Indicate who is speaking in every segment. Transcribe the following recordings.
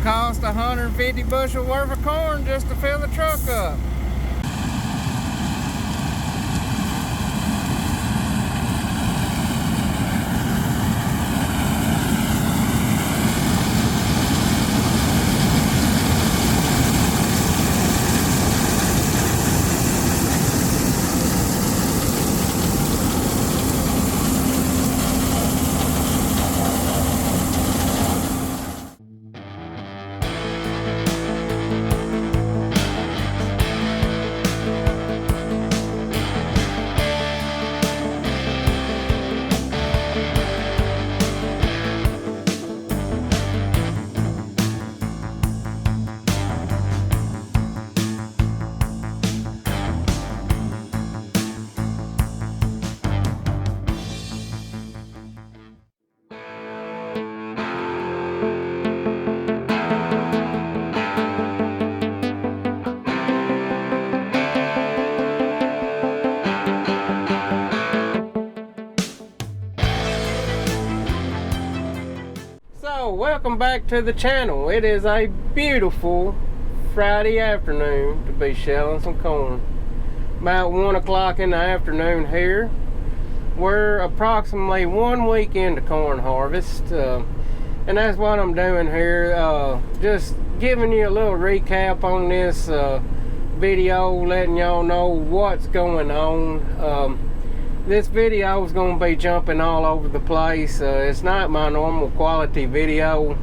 Speaker 1: gonna cost 150 bushel worth of corn just to fill the truck up. Welcome back to the channel. It is a beautiful Friday afternoon to be shelling some corn. About 1 o'clock in the afternoon here. We're approximately 1 week into corn harvest, and that's what I'm doing here. Just giving you a little recap on this video, letting y'all know what's going on. This video is going to be jumping all over the place. It's not my normal quality video.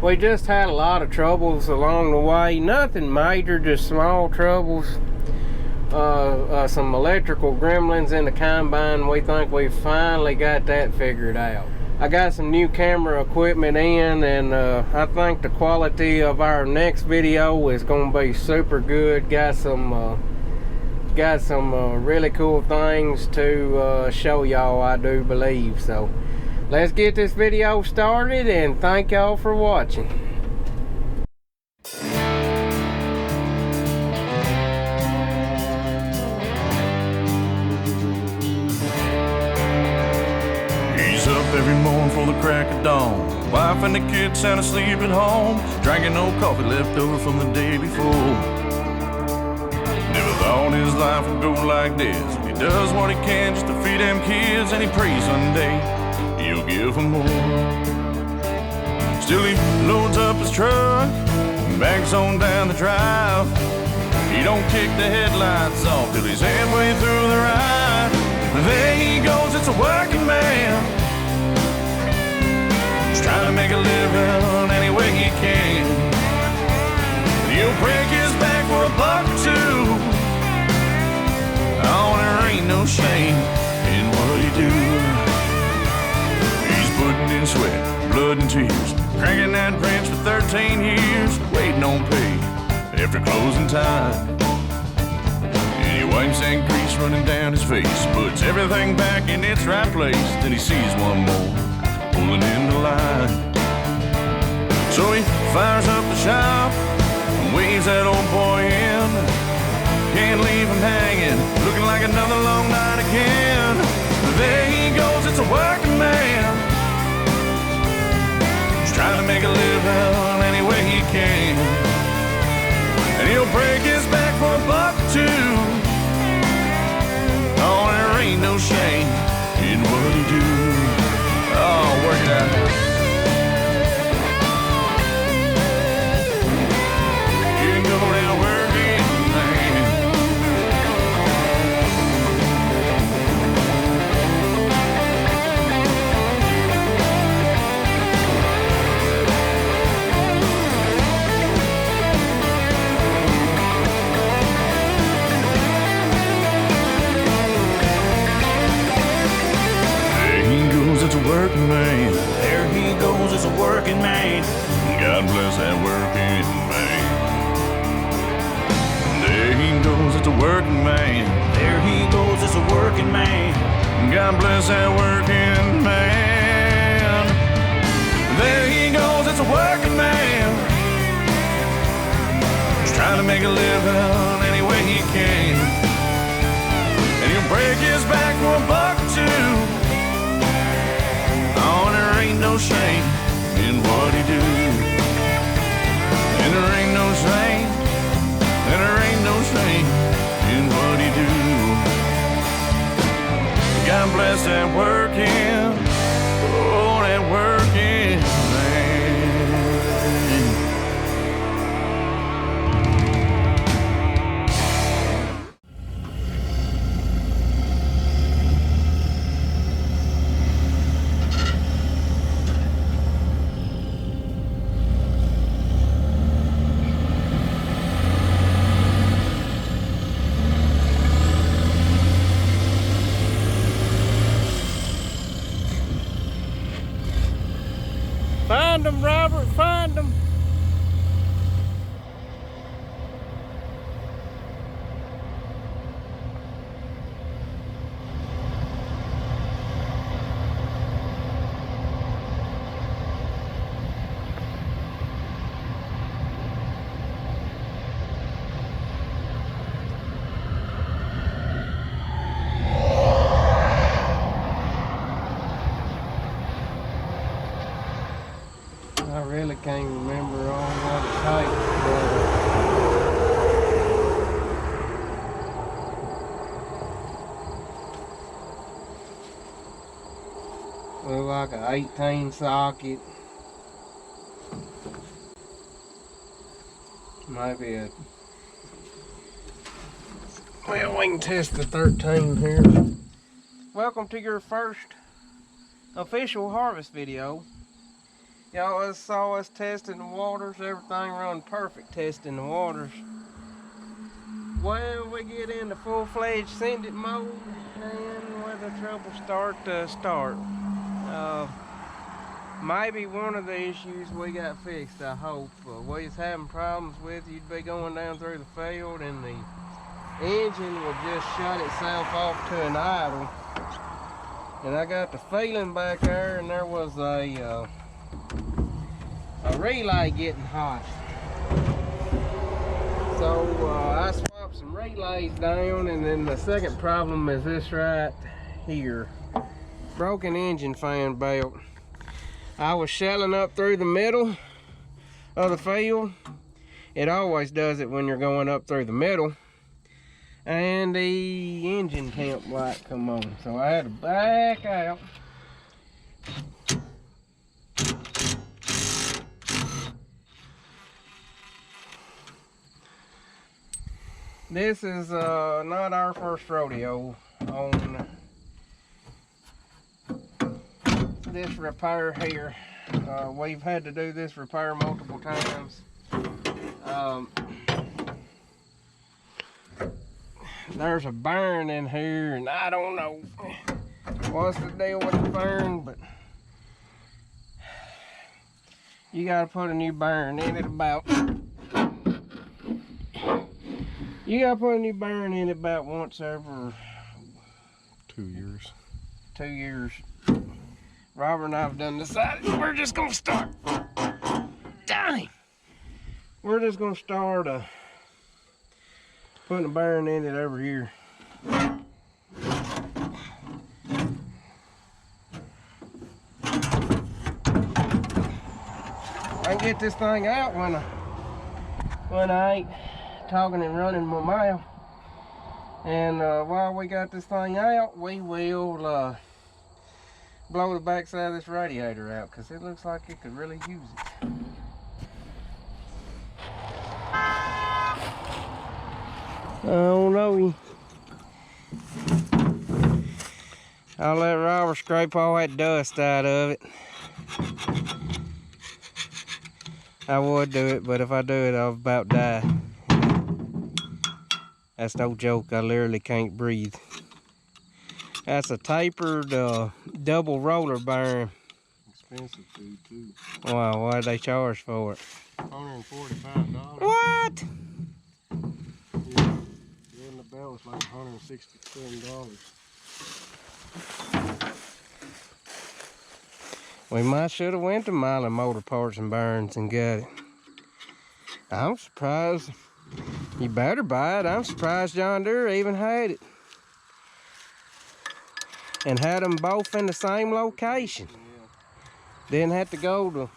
Speaker 1: We just had a lot of troubles along the way. Nothing major, just small troubles. Some electrical gremlins in the combine. We think we finally got that figured out. I got some new camera equipment in, and I think the quality of our next video is going to be super good. Got some really cool things to show y'all, I do believe. So let's get this video started, and thank y'all for watching.
Speaker 2: He's up every morning for the crack of dawn. Wife and the kids sound asleep at home, drinking old coffee left over from the day before. Never thought his life would go like this. He does what he can just to feed them kids, and he prays someday he'll give them more. Still he loads up his truck and backs on down the drive. He don't kick the headlights off till he's halfway through the ride. There he goes, it's a working man. He's trying to make a living any way he can. He'll break his back for $1 or $2. Oh, there ain't no shame in what he do. He's putting in sweat, blood and tears, cranking that wrench for 13 years, waiting on pay after closing time. And he wipes that grease running down his face, puts everything back in its right place. Then he sees one more pulling in the line. So he fires up the shop, waves that old boy in. Can't leave him hanging, looking like another long night again. There he goes, it's a working man. He's trying to make a living any way he can. And he'll break his back for $1 or $2. Oh, there ain't no shame in what he do. Oh, work it out. Working man. There he goes, it's a working man. God bless that working man. There he goes, it's a working man. There he goes, it's a working man. God bless that working man. There he goes, it's a working man. He's trying to make a living any way he can. And he'll break his back for $1 or $2. Oh, there ain't no shame in what he do. And there ain't no shame, and there ain't no shame in what he do. God bless that working, oh, that working man.
Speaker 1: Find them, Robert, find them. I really can't remember all what it takes, but look like an 18 socket. Maybe a, well, we can test the 13 here. Welcome to your first official harvest video. Y'all saw us testing the waters, everything run perfect testing the waters. Well, we get into full-fledged send it mode and where the trouble start. Maybe one of the issues we got fixed, I hope. We was having problems with, you'd be going down through the field and the engine would just shut itself off to an idle. And I got the feeling back there, and there was a relay getting hot. So I swapped some relays down, and then the second problem is this right here. Broken engine fan belt. I was shelling up through the middle of the field. It always does it when you're going up through the middle. And the engine temp light come on. So I had to back out. This is not our first rodeo on this repair here. We've had to do this repair multiple times. There's a burn in here, and I don't know what's the deal with the burn, but you gotta put a new burn in it about. You gotta put a new burn in it about once every
Speaker 2: 2 years.
Speaker 1: 2 years. Robert and I have done decided we're just gonna start. Dang! We're just gonna start putting a burn in it every year. I can get this thing out when I ain't talking and running my mouth. And while we got this thing out, we will blow the backside of this radiator out, because it looks like it could really use it. I don't know. I'll let Robert scrape all that dust out of it. I would do it, but if I do it, I'll about die. That's no joke, I literally can't breathe. That's a tapered double roller burn.
Speaker 3: Expensive food too.
Speaker 1: Wow, what did they charge for it?
Speaker 3: $145.
Speaker 1: What?
Speaker 3: Yeah. Then the bell was like $167.
Speaker 1: We might should have went to Milan Motor Parts and Burns and got it. I'm surprised. You better buy it. I'm surprised John Deere even had it. And had them both in the same location.
Speaker 3: Yeah.
Speaker 1: Didn't have to go to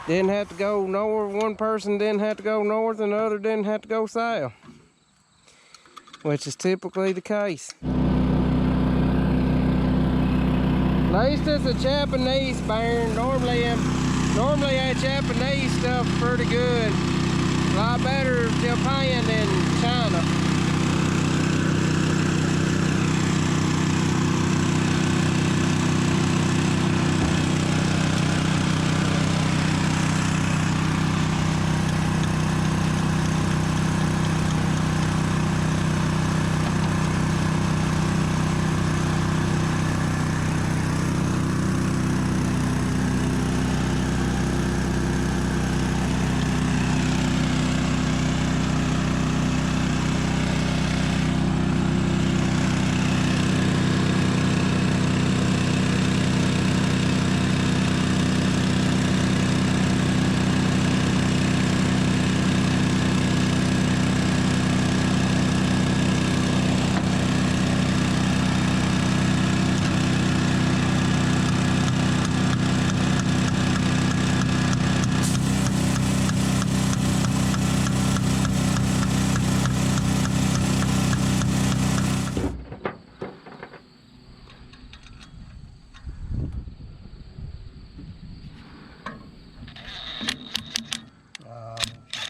Speaker 1: didn't have to go north. One person didn't have to go north and the other didn't have to go south, which is typically the case. At least it's a Japanese barn. Normally that Japanese stuff's pretty good. A lot better Japan than China.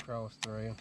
Speaker 1: Cross through.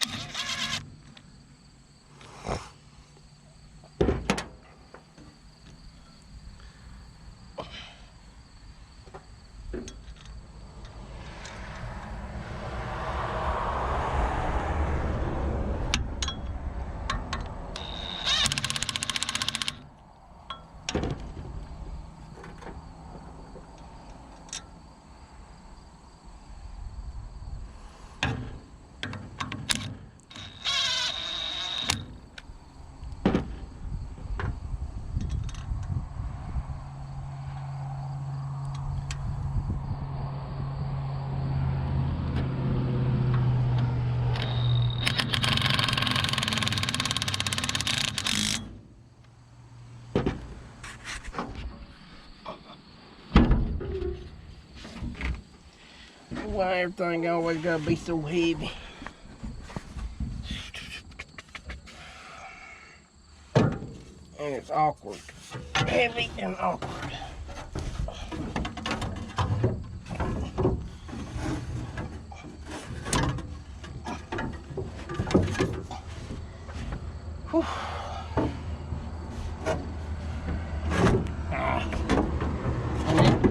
Speaker 1: Why everything always gotta be so heavy? And it's awkward. Heavy and awkward. Whew.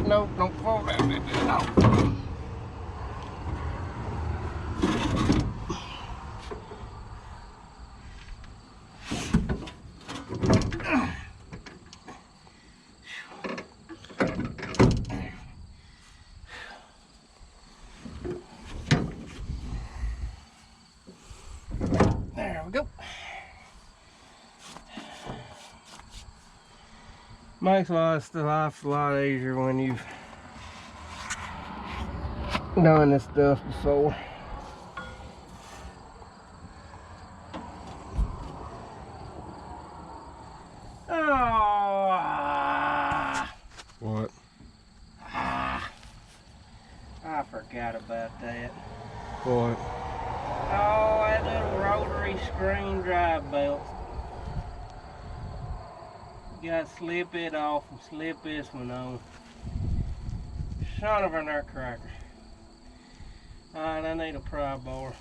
Speaker 1: No, don't fall down there. No. There we go. Makes life a lot easier when you've done this stuff before. Oh,
Speaker 3: What?
Speaker 1: I forgot about that.
Speaker 3: What?
Speaker 1: Oh, that little rotary screen drive belt. You gotta slip it off and slip this one on. Son of a nutcracker. Alright, I need a pry bar.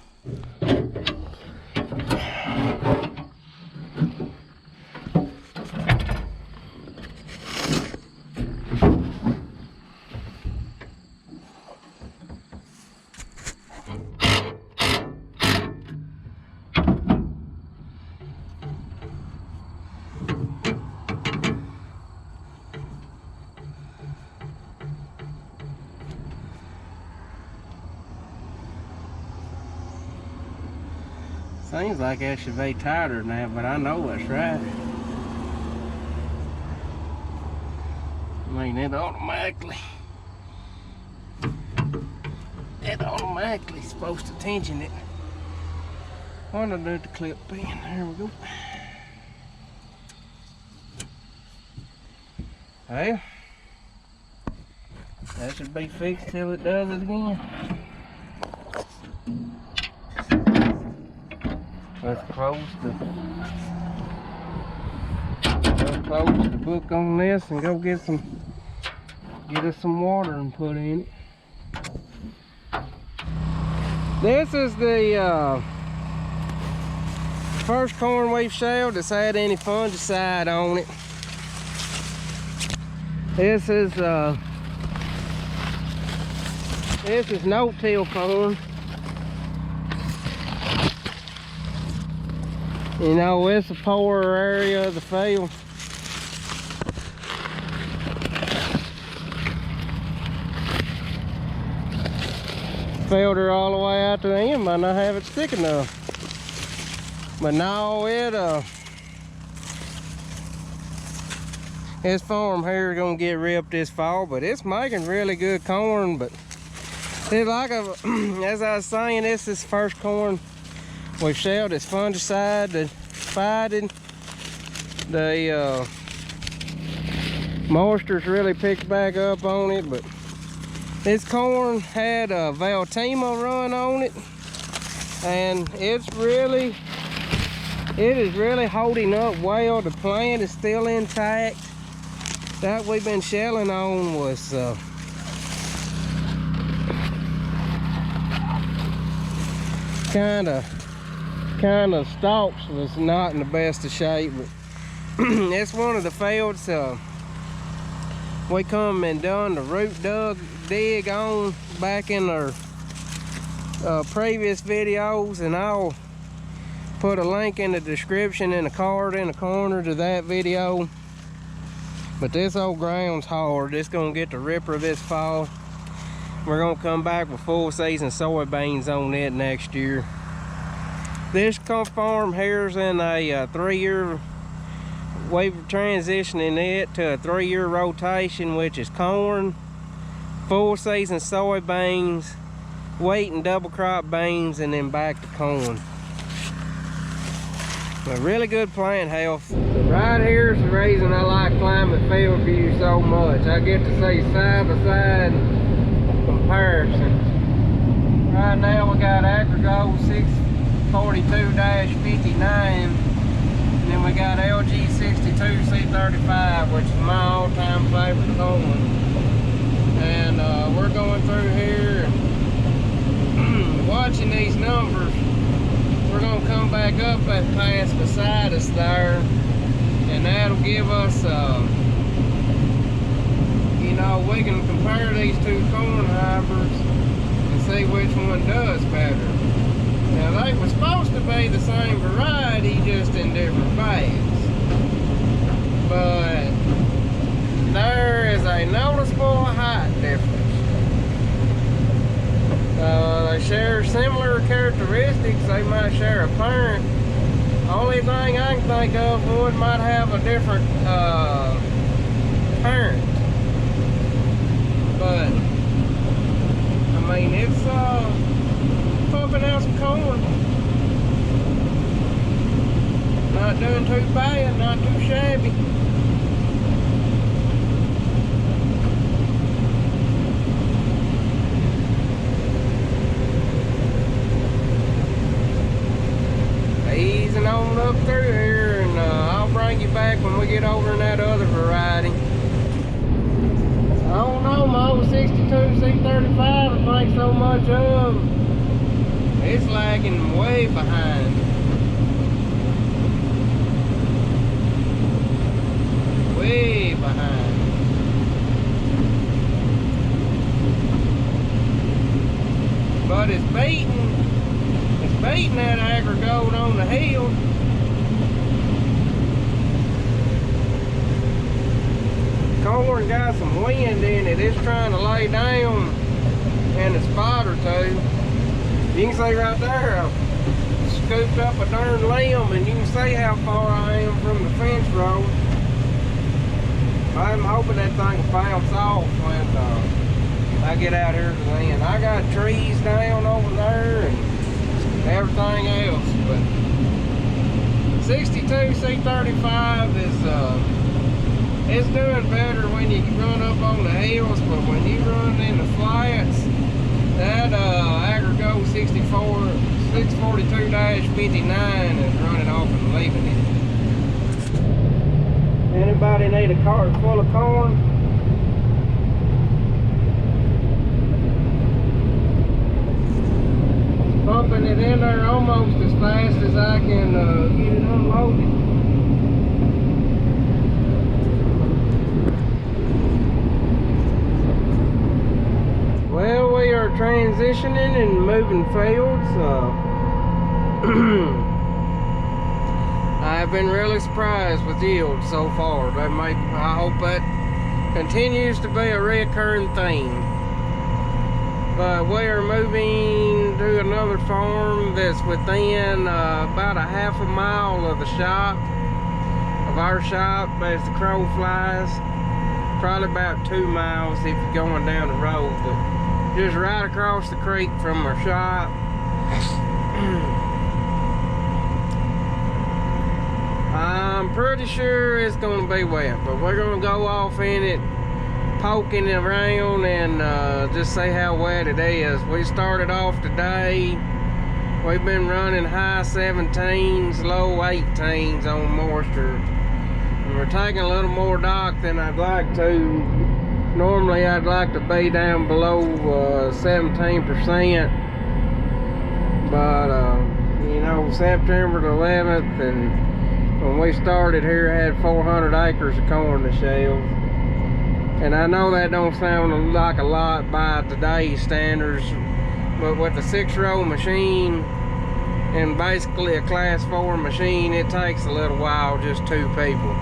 Speaker 1: Seems like that should be tighter than that, but I know that's right. I mean, it automatically supposed to tension it. What do I do with the clip pin? There we go. Well, that should be fixed till it does it again. Let's close the book on this and go get us some water and put in it. This is the first corn we've shelled that's had any fungicide on it. This is no-till corn. You know, it's a poorer area of the field. Filter all the way out to the end, might not have it thick enough. But no, this farm here is gonna get ripped this fall, but it's making really good corn. But it's like as I was saying, this is first corn we've shelled. It's fungicide that fighting. The moisture's really picked back up on it, but this corn had a Valtima run on it, and it is really holding up well. The plant is still intact. That we've been shelling on was kind of stalks was not in the best of shape, but it's one of the fields we come and done the root dig on back in our previous videos, and I'll put a link in the description and a card in the corner to that video. But this old ground's hard. It's gonna get the ripper this fall. We're gonna come back with full season soybeans on it next year. This farm here's in a 3-year, we're transitioning it to a 3-year rotation, which is corn, full season soybeans, wheat and double crop beans, and then back to corn. A really good plant health. Right here is the reason I like climate field view so much. I get to see side-by-side comparisons. Right now we got AgriGold 642-59, and then we got LG 62C35, which is my all-time favorite corn. And we're going through here and watching these numbers. We're gonna come back up that pass beside us there, and that'll give us, you know, we can compare these two corn hybrids and see which one does better. Now they were supposed to be the same variety, just in different bags, but there is a noticeable height difference. They share similar characteristics. They might share a parent. Only thing I can think of, one might have a different parent. But I mean, it's pumping out some corn. Not doing too bad, not too shabby. Easing on up through here, and I'll bring you back when we get over in that other variety. I don't know, my old 62C35 I think so much of. It's lagging way behind. Way behind. But it's beating that AgriGold on the hill. Corn got some wind in it. It's trying to lay down in a spot or two. You can see right there, I've scooped up a darn limb, and you can see how far I am from the fence row. I'm hoping that thing will bounce off when I get out here to the end. I got trees down over there and everything else, but 62C35 is it's doing better when you run up on the hills, but when you run in the flats, that AgriGold 64 642-59 is running off and leaving it. Anybody need a cart full of corn? Pumping it in there almost as fast as I can get it unloaded. Well, we are transitioning and moving fields. I've been really surprised with yield so far. I hope that continues to be a recurring theme. But we are moving to another farm that's within about a half a mile of the shop, of our shop, as the crow flies. Probably about 2 miles if you're going down the road, but just right across the creek from our shop. I'm pretty sure it's going to be wet, but we're going to go off in it, poking it around, and just see how wet it is. We started off today. We've been running high 17s, low 18s on moisture. And we're taking a little more dock than I'd like to. Normally I'd like to be down below 17%. But you know, September the 11th, and when we started here, I had 400 acres of corn to shell. And I know that don't sound like a lot by today's standards, but with a 6-row machine and basically a class 4 machine, it takes a little while, just 2 people.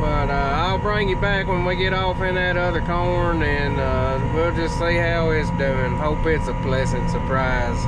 Speaker 1: But I'll bring you back when we get off in that other corn, and we'll just see how it's doing. Hope it's a pleasant surprise.